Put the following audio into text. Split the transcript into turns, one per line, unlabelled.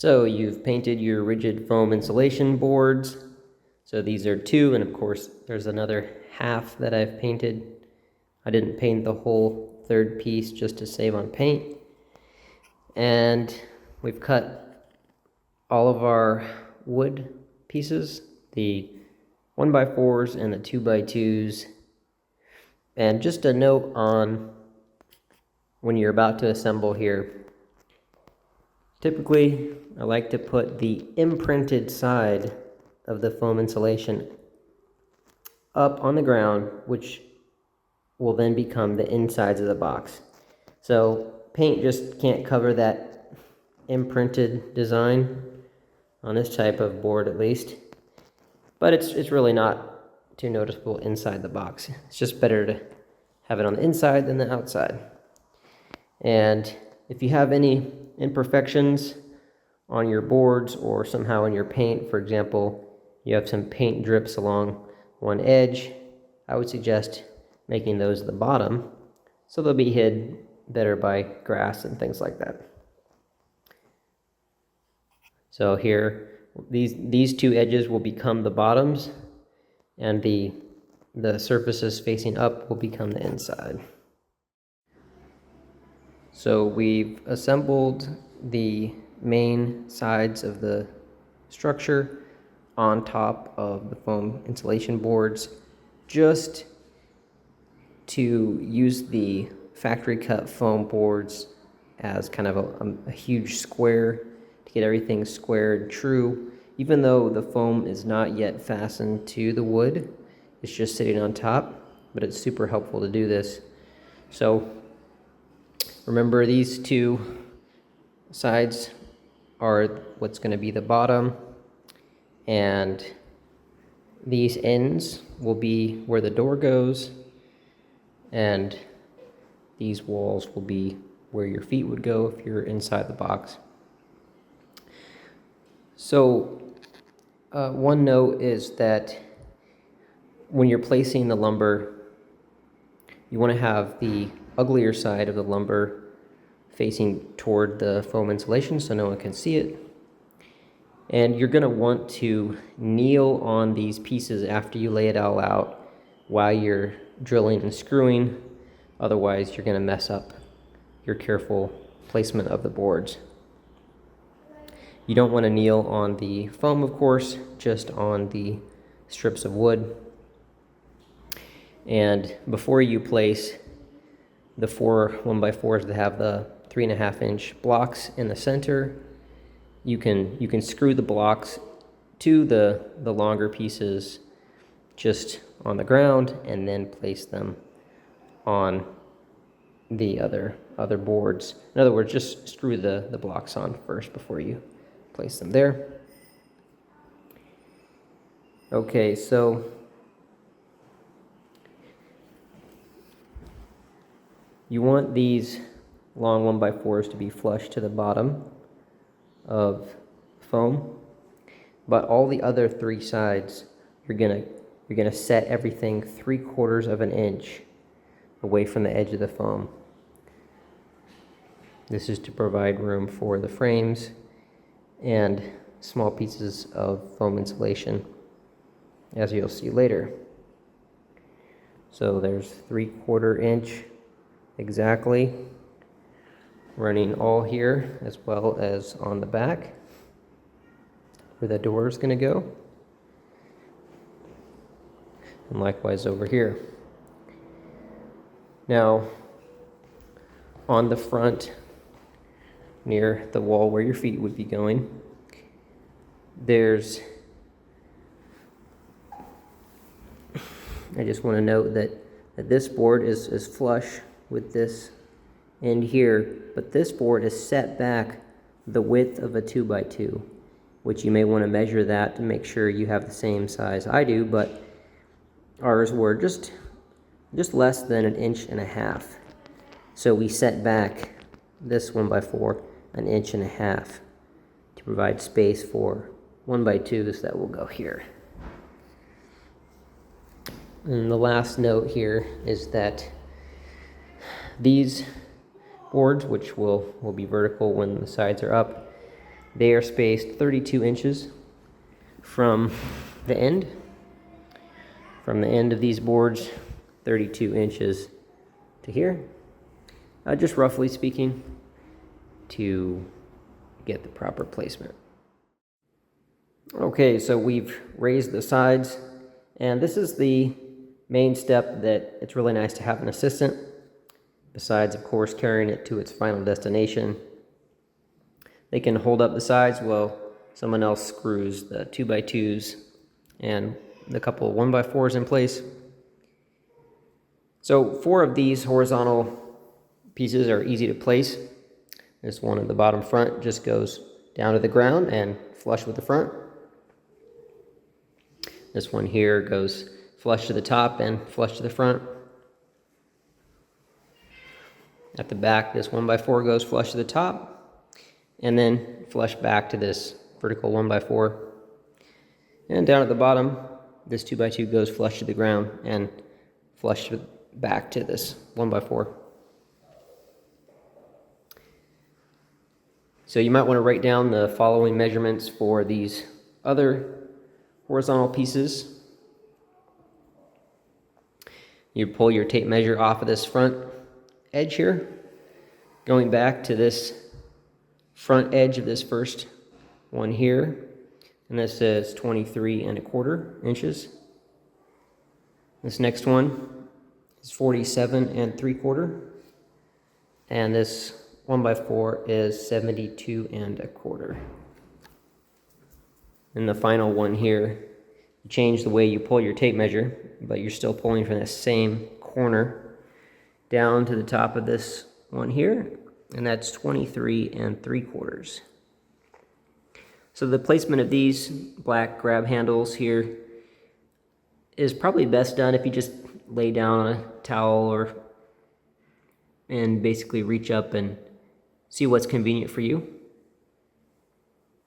So you've painted your rigid foam insulation boards. So these are two, and of course there's another half that I've painted. I didn't paint the whole third piece just to save on paint. And we've cut all of our wood pieces, the 1x4s and the 2x2s. And just a note on when you're about to assemble here. Typically, I like to put the imprinted side of the foam insulation up on the ground, which will then become the insides of the box. So paint just can't cover that imprinted design on this type of board, at least. But it's really not too noticeable inside the box. It's just better to have it on the inside than the outside. And if you have any imperfections on your boards or somehow in your paint, for example, you have some paint drips along one edge, I would suggest making those the bottom so they'll be hid better by grass and things like that. So here, these two edges will become the bottoms, and the surfaces facing up will become the inside. So we've assembled the main sides of the structure on top of the foam insulation boards, just to use the factory cut foam boards as kind of a huge square to get everything squared true. Even though the foam is not yet fastened to the wood, it's just sitting on top, but it's super helpful to do this. So remember, these two sides are what's going to be the bottom, and these ends will be where the door goes, and these walls will be where your feet would go if you're inside the box. So one note is that when you're placing the lumber, you want to have the uglier side of the lumber facing toward the foam insulation so no one can see it. And you're going to want to kneel on these pieces after you lay it all out while you're drilling and screwing. Otherwise, you're going to mess up your careful placement of the boards. You don't want to kneel on the foam, of course, just on the strips of wood. And before you place the 4 1x4s that have the 3.5-inch blocks in the center, you can screw the blocks to the longer pieces just on the ground, and then place them on the other boards. In other words, just screw the blocks on first before you place them there. Okay, so you want these long 1x4s to be flush to the bottom of foam, but all the other three sides, you're gonna set everything 3/4 of an inch away from the edge of the foam. This is to provide room for the frames and small pieces of foam insulation, as you'll see later. So there's 3/4 inch exactly, running all here as well as on the back where the door is going to go, and likewise over here. Now on the front, near the wall where your feet would be going, I just want to note that this board is flush with this end here, but this board is set back the width of a 2x2, which you may want to measure that to make sure you have the same size I do, but ours were just less than 1.5 inches. So we set back this 1x4 1.5 inches to provide space for 1x2s that will go here. And the last note here is that these boards, which will be vertical when the sides are up, They are spaced 32 inches from the end. From the end of these boards, 32 inches to here. Just roughly speaking, to get the proper placement. Okay, so we've raised the sides, and this is the main step that it's really nice to have an assistant, besides, of course, carrying it to its final destination. They can hold up the sides while someone else screws the 2x2s and the couple 1x4s in place. So 4 of these horizontal pieces are easy to place. This one at the bottom front just goes down to the ground and flush with the front. This one here goes flush to the top and flush to the front. At the back, this 1x4 goes flush to the top, and then flush back to this vertical 1x4. And down at the bottom, this 2x2 goes flush to the ground and flush back to this 1x4. So you might want to write down the following measurements for these other horizontal pieces. You pull your tape measure off of this front edge here, going back to this front edge of this first one here, and this says 23¼ inches. This next one is 47¾ and this 1x4 is 72¼ and the final one here, you change the way you pull your tape measure, but you're still pulling from the same corner down to the top of this one here, and that's 23¾ So the placement of these black grab handles here is probably best done if you just lay down on a towel and basically reach up and see what's convenient for you.